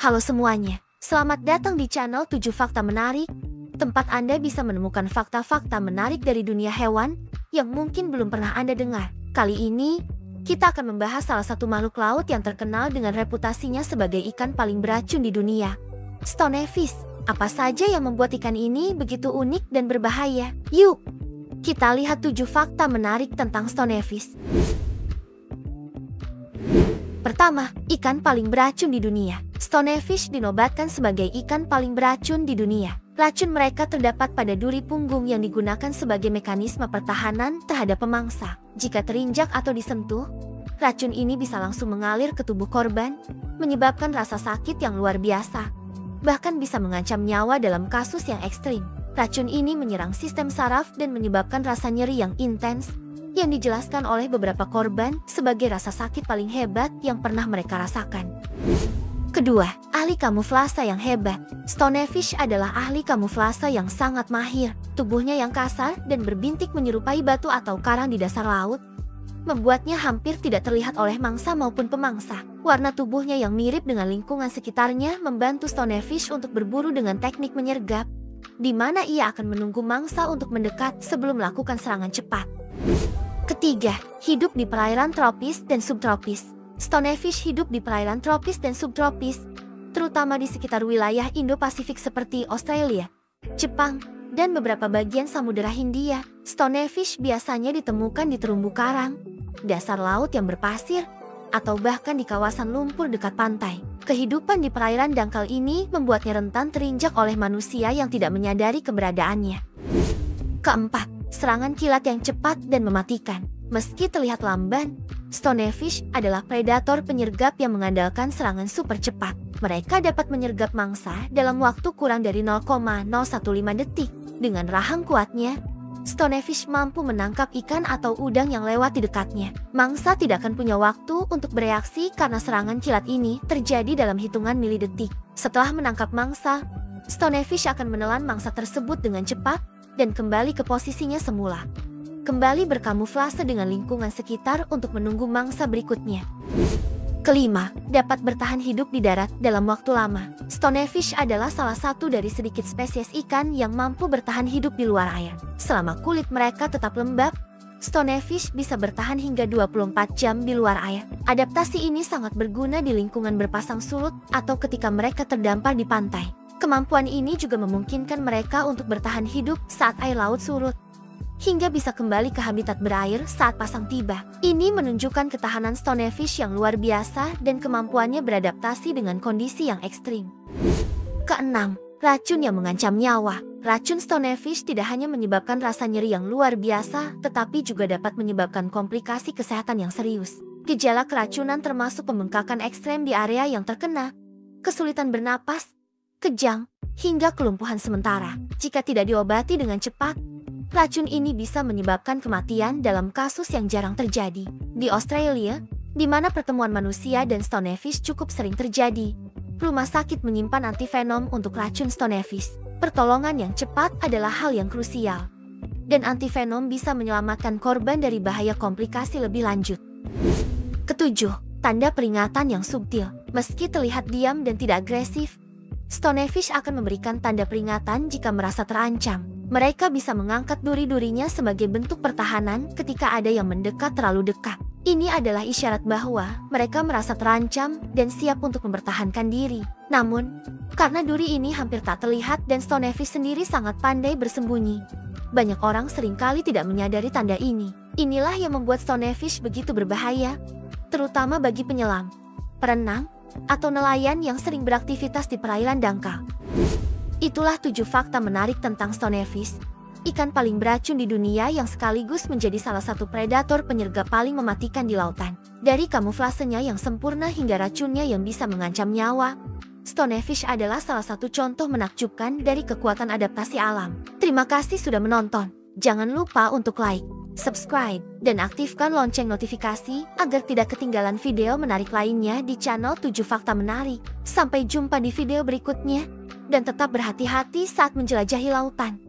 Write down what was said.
Halo semuanya, selamat datang di channel 7 Fakta Menarik, tempat Anda bisa menemukan fakta-fakta menarik dari dunia hewan yang mungkin belum pernah Anda dengar. Kali ini, kita akan membahas salah satu makhluk laut yang terkenal dengan reputasinya sebagai ikan paling beracun di dunia. Stonefish, apa saja yang membuat ikan ini begitu unik dan berbahaya? Yuk, kita lihat 7 fakta menarik tentang stonefish. Pertama, ikan paling beracun di dunia. Stonefish dinobatkan sebagai ikan paling beracun di dunia. Racun mereka terdapat pada duri punggung yang digunakan sebagai mekanisme pertahanan terhadap pemangsa. Jika terinjak atau disentuh, racun ini bisa langsung mengalir ke tubuh korban, menyebabkan rasa sakit yang luar biasa. Bahkan bisa mengancam nyawa dalam kasus yang ekstrim. Racun ini menyerang sistem saraf dan menyebabkan rasa nyeri yang intens, yang dijelaskan oleh beberapa korban sebagai rasa sakit paling hebat yang pernah mereka rasakan. Kedua, ahli kamuflase yang hebat. Stonefish adalah ahli kamuflase yang sangat mahir. Tubuhnya yang kasar dan berbintik menyerupai batu atau karang di dasar laut, membuatnya hampir tidak terlihat oleh mangsa maupun pemangsa. Warna tubuhnya yang mirip dengan lingkungan sekitarnya membantu Stonefish untuk berburu dengan teknik menyergap, di mana ia akan menunggu mangsa untuk mendekat sebelum melakukan serangan cepat. Ketiga, hidup di perairan tropis dan subtropis. Stonefish hidup di perairan tropis dan subtropis, terutama di sekitar wilayah Indo-Pasifik seperti Australia, Jepang, dan beberapa bagian Samudera Hindia. Stonefish biasanya ditemukan di terumbu karang, dasar laut yang berpasir, atau bahkan di kawasan lumpur dekat pantai. Kehidupan di perairan dangkal ini membuatnya rentan terinjak oleh manusia yang tidak menyadari keberadaannya. Keempat, serangan kilat yang cepat dan mematikan. Meski terlihat lamban, Stonefish adalah predator penyergap yang mengandalkan serangan super cepat. Mereka dapat menyergap mangsa dalam waktu kurang dari 0,015 detik. Dengan rahang kuatnya, Stonefish mampu menangkap ikan atau udang yang lewat di dekatnya. Mangsa tidak akan punya waktu untuk bereaksi karena serangan kilat ini terjadi dalam hitungan milidetik. Setelah menangkap mangsa, Stonefish akan menelan mangsa tersebut dengan cepat dan kembali ke posisinya semula. Kembali berkamuflase dengan lingkungan sekitar untuk menunggu mangsa berikutnya. Kelima, dapat bertahan hidup di darat dalam waktu lama. Stonefish adalah salah satu dari sedikit spesies ikan yang mampu bertahan hidup di luar air. Selama kulit mereka tetap lembab, Stonefish bisa bertahan hingga 24 jam di luar air. Adaptasi ini sangat berguna di lingkungan berpasang surut atau ketika mereka terdampar di pantai. Kemampuan ini juga memungkinkan mereka untuk bertahan hidup saat air laut surut, hingga bisa kembali ke habitat berair saat pasang tiba. Ini menunjukkan ketahanan Stonefish yang luar biasa dan kemampuannya beradaptasi dengan kondisi yang ekstrim. Keenam, racun yang mengancam nyawa. Racun Stonefish tidak hanya menyebabkan rasa nyeri yang luar biasa, tetapi juga dapat menyebabkan komplikasi kesehatan yang serius. Gejala keracunan termasuk pembengkakan ekstrem di area yang terkena, kesulitan bernapas, kejang, hingga kelumpuhan sementara. Jika tidak diobati dengan cepat, racun ini bisa menyebabkan kematian dalam kasus yang jarang terjadi. Di Australia, di mana pertemuan manusia dan Stonefish cukup sering terjadi, rumah sakit menyimpan antivenom untuk racun Stonefish. Pertolongan yang cepat adalah hal yang krusial, dan antivenom bisa menyelamatkan korban dari bahaya komplikasi lebih lanjut. Ketujuh, tanda peringatan yang subtil. Meski terlihat diam dan tidak agresif, Stonefish akan memberikan tanda peringatan jika merasa terancam. Mereka bisa mengangkat duri-durinya sebagai bentuk pertahanan ketika ada yang mendekat terlalu dekat. Ini adalah isyarat bahwa mereka merasa terancam dan siap untuk mempertahankan diri. Namun, karena duri ini hampir tak terlihat dan Stonefish sendiri sangat pandai bersembunyi, banyak orang seringkali tidak menyadari tanda ini. Inilah yang membuat Stonefish begitu berbahaya, terutama bagi penyelam, perenang, atau nelayan yang sering beraktivitas di perairan dangkal. Itulah 7 fakta menarik tentang Stonefish, ikan paling beracun di dunia yang sekaligus menjadi salah satu predator penyergap paling mematikan di lautan. Dari kamuflasenya yang sempurna hingga racunnya yang bisa mengancam nyawa, Stonefish adalah salah satu contoh menakjubkan dari kekuatan adaptasi alam. Terima kasih sudah menonton. Jangan lupa untuk like, subscribe, dan aktifkan lonceng notifikasi agar tidak ketinggalan video menarik lainnya di channel 7 Fakta Menarik. Sampai jumpa di video berikutnya, dan tetap berhati-hati saat menjelajahi lautan.